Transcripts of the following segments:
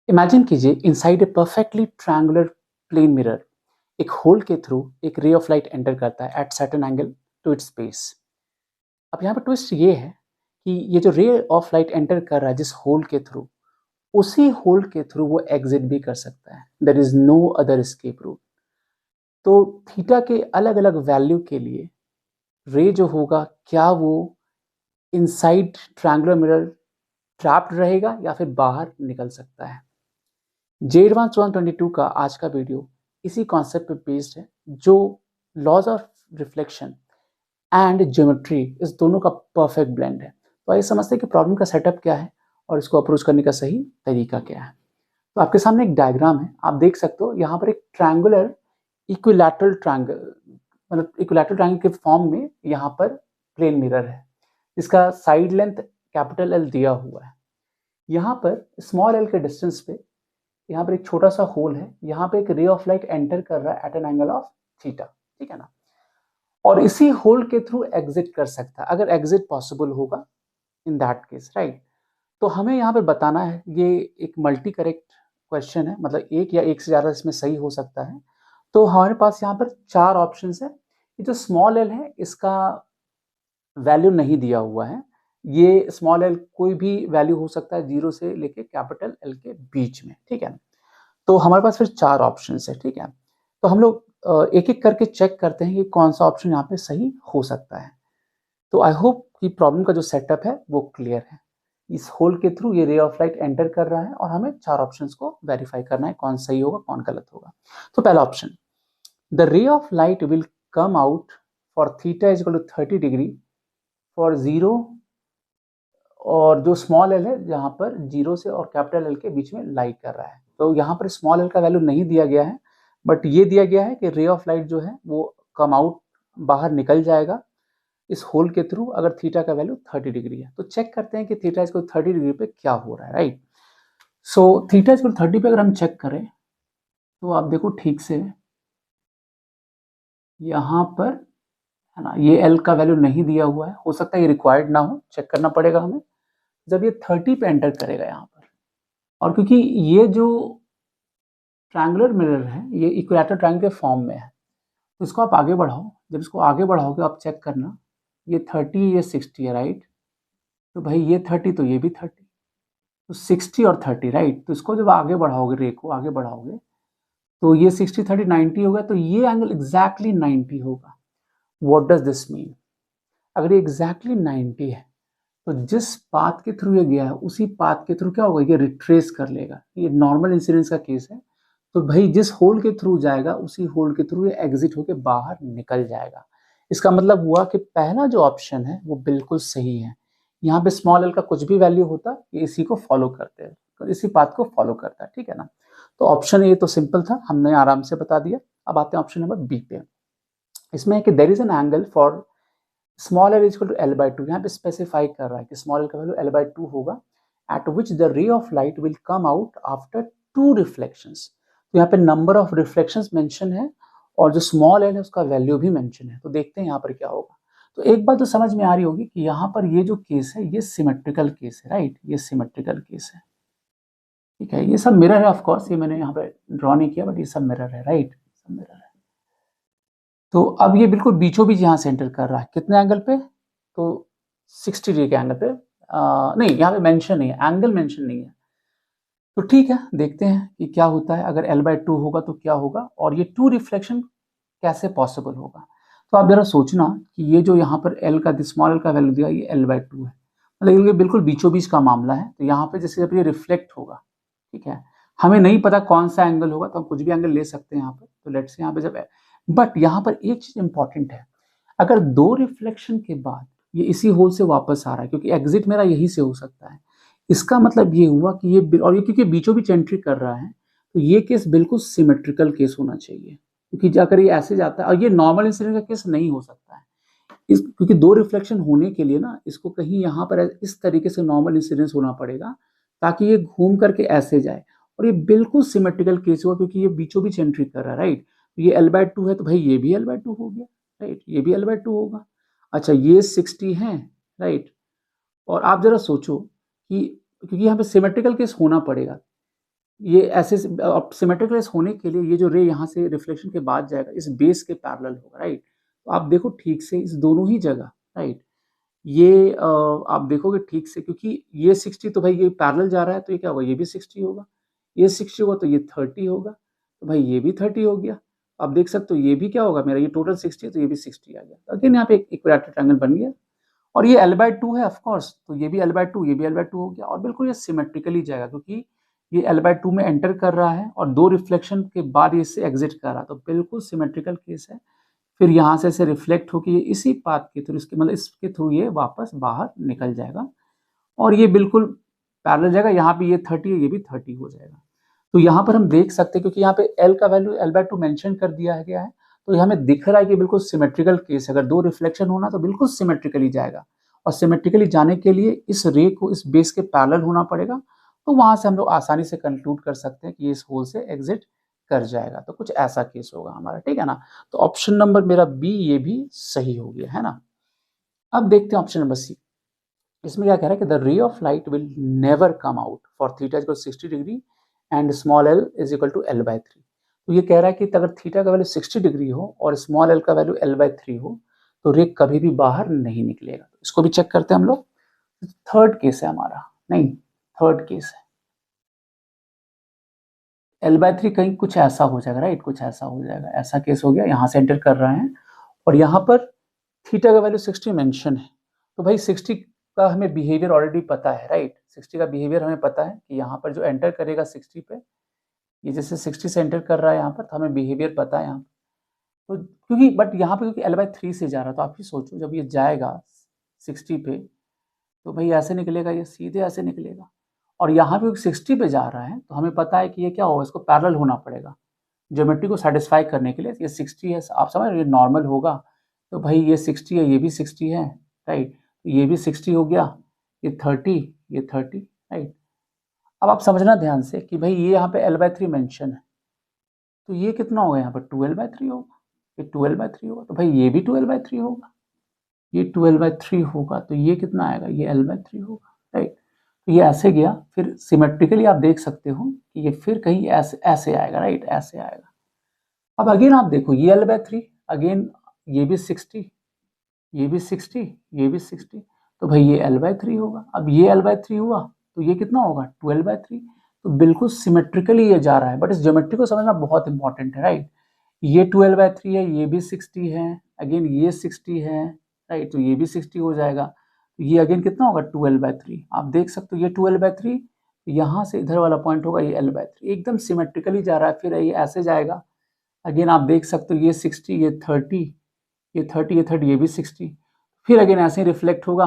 Imagine कीजिए inside a perfectly triangular plane mirror एक hole के थ्रू एक रे ऑफ लाइट एंटर करता है at certain angle to its base. अब यहाँ पर ट्विस्ट ये है कि ये जो रे ऑफ लाइट एंटर कर रहा है जिस होल के थ्रू, उसी होल के थ्रू वो एग्जिट भी कर सकता है। There is no other escape route. तो थीटा के अलग अलग वैल्यू के लिए रे जो होगा, क्या वो इनसाइड ट्रायंगुलर मिरर ट्रैप्ड रहेगा या फिर बाहर निकल सकता है। जे एडवांस 122 का आज का वीडियो इसी कॉन्सेप्ट पे बेस्ड है, जो laws of reflection and geometry इस दोनों का परफेक्ट ब्लेंड है। तो आइए समझते हैं कि प्रॉब्लम का सेटअप क्या है और इसको अप्रोच करने का सही तरीका क्या है। तो आपके सामने एक डायग्राम है, आप देख सकते हो यहाँ पर एक ट्रायंगुलर इक्विलैटरल ट्रायंगल, मतलब इक्विलैटरल ट्रायंगल के फॉर्म में यहाँ पर प्लेन मिरर है। इसका साइड लेंथ कैपिटल एल दिया हुआ है। यहाँ पर स्मॉल एल के डिस्टेंस पे यहाँ पर एक छोटा सा होल है, यहाँ पे एक रे ऑफ लाइट एंटर कर रहा है at an angle of theta, ठीक है ना। और इसी होल के थ्रू एग्जिट कर सकता है अगर एग्जिट पॉसिबल होगा इन दैट केस, राइट। तो हमें यहाँ पे बताना है, ये एक मल्टी करेक्ट क्वेश्चन है, मतलब एक या एक से ज़्यादा इसमें सही हो सकता है। तो हमारे पास यहाँ पर चार ऑप्शन है। ये जो स्मॉल एल है इसका वैल्यू नहीं दिया हुआ है। ये स्मॉल एल कोई भी वैल्यू हो सकता है, जीरो से लेके कैपिटल एल के बीच में, ठीक है। तो हमारे पास फिर चार ऑप्शन है, ठीक है। तो हम लोग एक एक करके चेक करते हैं कि कौन सा ऑप्शन यहाँ पे सही हो सकता है। तो आई होप कि प्रॉब्लम का जो सेटअप है वो क्लियर है। इस होल के थ्रू ये रे ऑफ लाइट एंटर कर रहा है और हमें चार ऑप्शंस को वेरीफाई करना है, कौन सही होगा कौन गलत होगा। तो पहला option, the ray of light will come out for theta is equal to 30 degree for zero, और जो स्मॉल एल है जहाँ पर जीरो से और कैपिटल एल के बीच में लाइट कर रहा है। तो यहाँ पर स्मॉल एल का वैल्यू नहीं दिया गया है, बट ये दिया गया है कि रे ऑफ लाइट जो है वो कम आउट, बाहर निकल जाएगा इस होल के थ्रू अगर थीटा का वैल्यू 30 डिग्री है। तो चेक करते हैं कि थीटा इसको 30 डिग्री पे क्या हो रहा है, राइट। सो थीटा इसको 30 पे अगर हम चेक करें तो आप देखो ठीक से, यहाँ पर है ना, ये एल का वैल्यू नहीं दिया हुआ है, हो सकता है ये रिक्वायर्ड ना हो, चेक करना पड़ेगा हमें जब ये 30 पे एंटर करेगा यहाँ पर। और क्योंकि ये जो ट्रायंगुलर मिरर है ये इक्विलैटरल ट्रायंगल के फॉर्म में है, तो इसको आप आगे बढ़ाओ। जब इसको आगे बढ़ाओगे आप चेक करना, ये 30 ये 60 है, राइट। तो भाई ये 30 तो ये भी 30, तो 60 और 30, राइट। तो इसको जब आगे बढ़ाओगे, रे को आगे बढ़ाओगे, तो ये 60 30 90 होगा, तो ये एंगल एग्जैक्टली 90 होगा। What does this mean? अगर ये एग्जैक्टली 90 है तो जिस पाथ के थ्रू ये गया है उसी पाथ के थ्रू क्या होगा, ये रिट्रेस कर लेगा। ये नॉर्मल इंसिडेंस का केस है। तो भाई जिस होल के थ्रू जाएगा उसी होल के थ्रू ये एग्जिट होके बाहर निकल जाएगा। इसका मतलब हुआ कि पहला जो ऑप्शन है वो बिल्कुल सही है। यहाँ पे स्मॉल एल का कुछ भी वैल्यू होता ये इसी को फॉलो करते हैं, तो इसी पाथ को फॉलो करता है, ठीक है ना। तो ऑप्शन ए तो सिंपल था, हमने आराम से बता दिया। अब आते हैं ऑप्शन नंबर बी पे। इसमें है कि there is an angle for small L equal to L by two. यहाँ पे स्पेसिफाई कर रहा है कि स्मॉल एल का वैल्यू एल बाई टू होगा, at which the ray of light will come out after two reflections. तो यहाँ पे नंबर ऑफ रिफ्लेक्शंस मेंशन है और जो स्मॉल एल है उसका वैल्यू भी मेंशन है। तो देखते हैं यहाँ पर क्या होगा। तो एक बात जो समझ में आ रही होगी कि यहाँ पर ये जो केस है ये सिमेट्रिकल केस है, राइट। ये सिमेट्रिकल केस है, ठीक है। ये सब मिरर है, ऑफकोर्स ये मैंने यहाँ पे ड्रॉ नहीं किया, बट ये सब मिरर है, राइट, सब मिरर है। तो अब ये बिल्कुल बीचों बीच यहाँ से एंटर कर रहा है, कितने एंगल पे? तो 60 डिग्री के एंगल पे। नहीं, यहाँ पे मेंशन नहीं है, एंगल मेंशन नहीं है। तो ठीक है, देखते हैं कि क्या होता है अगर एल बाई टू होगा तो क्या होगा, और ये टू रिफ्लेक्शन कैसे पॉसिबल होगा। तो आप जरा सोचना कि ये जो यहाँ पर एल का स्मॉल एल का वैल्यू दिया ये एल बाई टू है, मतलब ये बिल्कुल बीचों बीच का मामला है। तो यहाँ पे जैसे जब ये रिफ्लेक्ट होगा, ठीक है, हमें नहीं पता कौन सा एंगल होगा, तो हम कुछ भी एंगल ले सकते हैं यहाँ पे। तो लेट्स से यहाँ पे जब, बट यहाँ पर एक चीज इंपॉर्टेंट है, अगर दो रिफ्लेक्शन के बाद ये इसी होल से वापस आ रहा है, क्योंकि एग्जिट मेरा यही से हो सकता है, इसका मतलब ये हुआ कि ये, और ये क्योंकि बीचों बीच एंट्री कर रहा है, तो ये केस बिल्कुल सिमेट्रिकल केस होना चाहिए। क्योंकि जाकर ये ऐसे जाता है और ये नॉर्मल इंसिडेंट का केस नहीं हो सकता है। इस क्योंकि दो रिफ्लेक्शन होने के लिए ना इसको कहीं यहाँ पर इस तरीके से नॉर्मल इंसिडेंस होना पड़ेगा ताकि ये घूम करके ऐसे जाए, और ये बिल्कुल सिमेट्रिकल केस हुआ क्योंकि ये बीचों बीच एंट्री कर रहा है, राइट। ये एल बाई टू है तो भाई ये भी एल बाई टू हो गया, राइट, ये भी एल बाई टू होगा। अच्छा, ये 60 है, राइट। और आप जरा सोचो कि क्योंकि यहाँ पे सिमेट्रिकल केस होना पड़ेगा, ये ऐसे सिमेट्रिकल होने के लिए ये जो रे यहाँ से रिफ्लेक्शन के बाद जाएगा इस बेस के पैरेलल होगा, राइट। तो आप देखो ठीक से इस दोनों ही जगह, राइट, ये आप देखोगे ठीक से, क्योंकि ये 60 तो भाई ये पैरेलल जा रहा है, तो ये क्या होगा, ये भी 60 होगा, ये 60 होगा तो ये 30 होगा, तो भाई ये भी 30 हो गया। आप देख सकते हो ये भी क्या होगा मेरा, ये टोटल 60 है तो ये भी 60 आ गया। अगेन यहाँ पे एक इक्विलैटरल ट्रायंगल बन गया। और ये L/2 है ऑफ कोर्स, तो ये भी L/2, ये भी L/2 हो गया, और बिल्कुल ये सिमेट्रिकली जाएगा क्योंकि ये L/2 में एंटर कर रहा है और 2 रिफ्लेक्शन के बाद ये इससे एग्जिट कर रहा है, तो बिल्कुल सिमेट्रिकल केस है। फिर यहाँ से रिफ्लेक्ट होकर ये इसी पाथ के थ्रू, इसके मतलब इसके थ्रू ये वापस बाहर निकल जाएगा और ये बिल्कुल पैरेलल जाएगा। यहाँ पे ये 30 है, ये भी 30 हो जाएगा। तो यहाँ पर हम देख सकते हैं क्योंकि यहाँ पे L का वैल्यू L/2 मेंशन कर दिया गया है, तो ये हमें दिख रहा है कि बिल्कुल सिमेट्रिकल केस है। अगर 2 रिफ्लेक्शन होना तो बिल्कुल सिमेट्रिकली जाएगा, और सिमेट्रिकली जाने के लिए इस रे को इस बेस के पैरेलल होना पड़ेगा। तो वहां से हम लोग आसानी से कंक्लूड कर सकते हैं कि ये इस होल से एग्जिट कर जाएगा। तो कुछ ऐसा केस होगा हमारा, ठीक है ना। तो ऑप्शन नंबर मेरा बी ये भी सही हो गया है ना। अब देखते हैं ऑप्शन नंबर सी। इसमें क्या कह रहा है कि the ray of light will never come out for theta equal 60 degree and small L is equal to L/3। तो ये कह रहा है कि अगर थीटा का वैल्यू 60 डिग्री हो और स्मॉल एल का वैल्यू L/3 हो तो रे कभी भी बाहर नहीं निकलेगा। तो इसको भी चेक करते हैं हम लोग। थर्ड केस है हमारा, नहीं थर्ड केस है, L/3 कहीं कुछ ऐसा हो जाएगा, राइट, कुछ ऐसा हो जाएगा, ऐसा केस हो गया। यहाँ से एंटर कर रहे हैं और यहाँ पर थीटा का वैल्यू 60 मेंशन है, तो भाई 60 का हमें बिहेवियर ऑलरेडी पता है, राइट। 60 का बिहेवियर हमें पता है कि यहाँ पर जो एंटर करेगा 60 पे, ये जैसे 60 से एंटर कर रहा है यहाँ पर, तो हमें बिहेवियर पता है यहाँ पर। तो क्योंकि बट यहाँ पे क्योंकि L/3 से जा रहा है, तो आप ही सोचो जब ये जाएगा 60 पे तो भाई ऐसे निकलेगा, ये सीधे ऐसे निकलेगा। और यहाँ पे 60 पे जा रहा है तो हमें पता है कि ये क्या होगा, इसको पैरेलल होना पड़ेगा ज्योमेट्री को सेटिस्फाई करने के लिए। ये 60 है, आप समझ रहे, ये नॉर्मल होगा, तो भाई ये 60 है, ये भी 60 है, राइट, ये भी 60 हो गया, ये 30, ये 30, राइट। अब आप समझना ध्यान से कि भाई ये यहाँ पे L/3 मेंशन है, तो ये कितना होगा यहाँ पर 2L/3 होगा, ये 2L/3 होगा, तो भाई ये भी 2L/3 होगा, ये 2L/3 होगा, तो ये कितना आएगा, ये L/3 होगा, राइट। तो ये ऐसे गया, फिर सिमेट्रिकली आप देख सकते हो कि ये फिर कहीं ऐसे ऐसे आएगा, राइट, ऐसे आएगा। अब अगेन आप देखो ये L/3, अगेन ये भी 60, ये भी 60, ये भी 60, तो भाई ये L/3 होगा। अब ये L/3 हुआ तो ये कितना होगा 2L/3। तो बिल्कुल सिमेट्रिकली ये जा रहा है, बट इस ज्योमेट्री को समझना बहुत इंपॉर्टेंट है, राइट। ये 2L/3 है, ये भी 60 है, अगेन ये 60 है, राइट, तो ये भी 60 हो जाएगा। तो ये अगेन कितना होगा 2L/3। आप देख सकते हो ये 2L/3, यहाँ से इधर वाला पॉइंट होगा ये L/3, एकदम सिमेट्रिकली जा रहा है। फिर ये ऐसे जाएगा, अगेन आप देख सकते हो ये 60, ये 30, ये 30, ये 30, ये भी 60, फिर अगेन ऐसे ही रिफ्लेक्ट होगा,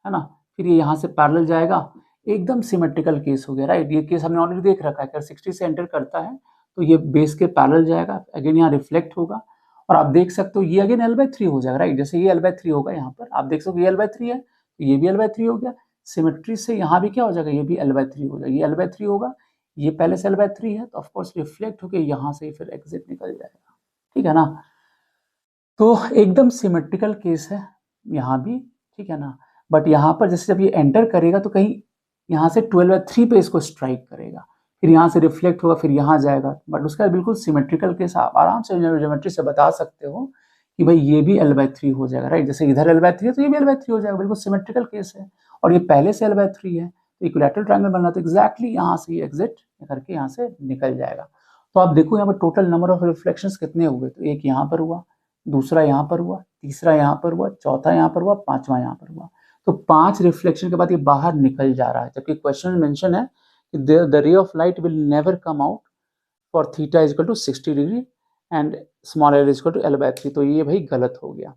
है ना। फिर ये यहाँ से पैरेलल जाएगा, एकदम सिमेट्रिकल केस हो गया, राइट। ये केस हमने ऑलरेडी देख रखा है, अगर 60 से एंटर करता है तो ये बेस के पैरेलल जाएगा, अगेन यहाँ रिफ्लेक्ट होगा, और आप देख सकते हो ये अगेन L/3 हो जाएगा, राइट। जैसे ये L/3 होगा यहाँ पर, आप देख सकते हो ये L/3 है, तो ये भी L/3 हो गया। सिमेट्री से यहाँ भी क्या हो जाएगा, ये भी L/3 हो जाएगा, ये L/3 होगा, ये पहले से L/3 है, तो ऑफकोर्स रिफ्लेक्ट होकर यहाँ से फिर एग्जिट निकल जाएगा, ठीक है ना। तो एकदम सिमेट्रिकल केस है यहाँ भी, ठीक है ना। बट यहाँ पर जैसे जब ये एंटर करेगा तो कहीं यहाँ से 12/3 पे इसको स्ट्राइक करेगा, फिर यहाँ से रिफ्लेक्ट होगा, फिर यहाँ जाएगा, बट उसका बिल्कुल सिमेट्रिकल केस। आप आराम से ज्योमेट्री से बता सकते हो कि भाई ये भी L/3 हो जाएगा, राइट। जैसे इधर L/3 है तो ये भी L/3 हो जाएगा, बिल्कुल सिमेट्रिकल केस है, और ये पहले से L/3 है, तो इक्विलैटरल ट्रायंगल बनना, तो एग्जैक्टली यहाँ से ये एग्जिट करके यहाँ से निकल जाएगा। तो आप देखो यहाँ पर टोटल नंबर ऑफ रिफ्लेक्शंस कितने हुए, तो एक यहाँ पर हुआ, दूसरा यहाँ पर हुआ, तीसरा यहाँ पर हुआ, चौथा यहाँ पर हुआ, पांचवा यहाँ पर हुआ। तो 5 रिफ्लेक्शन के बाद ये बाहर निकल जा रहा है, जबकि क्वेश्चन में मेंशन है कि the ray of light will never come out for theta is equal to 60 degree and small L is equal to L/3, तो ये भाई गलत हो गया।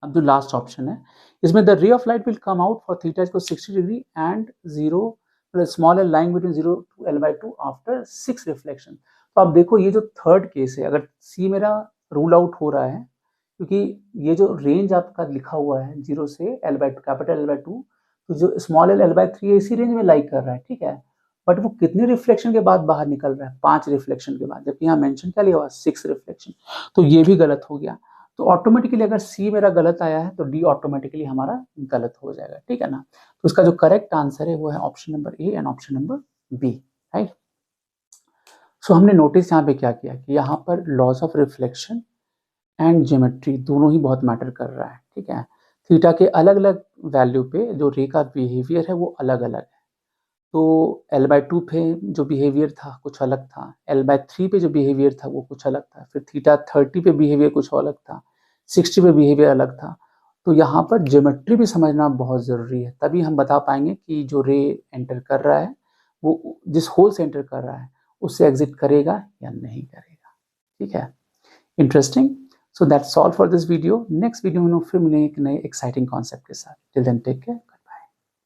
अब जो लास्ट ऑप्शन है इसमें the ray of light will come out for theta is equal 60 degree and 0 small L lying between 0 to L/2 after 6 reflection. तो आप देखो ये जो थर्ड केस है, अगर सी मेरा रूल आउट हो रहा है, क्योंकि ये जो रेंज आपका लिखा हुआ है 0 से L/2 कैपिटल L/2, तो जो स्मॉल एल L/3 है इसी रेंज में लाइक कर रहा है, ठीक है। बट वो कितने रिफ्लेक्शन के बाद बाहर निकल रहा है, 5 रिफ्लेक्शन के बाद, जबकि यहाँ मेंशन क्या लिया हुआ 6 रिफ्लेक्शन, तो ये भी गलत हो गया। तो ऑटोमेटिकली अगर सी मेरा गलत आया है तो डी ऑटोमेटिकली हमारा गलत हो जाएगा, ठीक है ना। तो इसका जो करेक्ट आंसर है वो है option number A and option number B, right. So हमने नोटिस यहाँ पे क्या किया कि यहाँ पर laws of reflection and geometry दोनों ही बहुत मैटर कर रहा है, ठीक है। थीटा के अलग अलग वैल्यू पे जो रे का बिहेवियर है वो अलग अलग है। तो L/2 पे जो बिहेवियर था कुछ अलग था, L/3 पे जो बिहेवियर था वो कुछ अलग था, फिर थीटा 30 पे बिहेवियर कुछ अलग था, 60 पे बिहेवियर अलग था। तो यहाँ पर ज्योमेट्री भी समझना बहुत ज़रूरी है, तभी हम बता पाएंगे कि जो रे एंटर कर रहा है वो जिस होल से एंटर कर रहा है उससे एग्जिट करेगा या नहीं करेगा, ठीक है। Interesting. So that's all for this video. Next video में हम फिर मिलेंगे एक नए एक्साइटिंग कॉन्सेप्ट के साथ। Till then take care.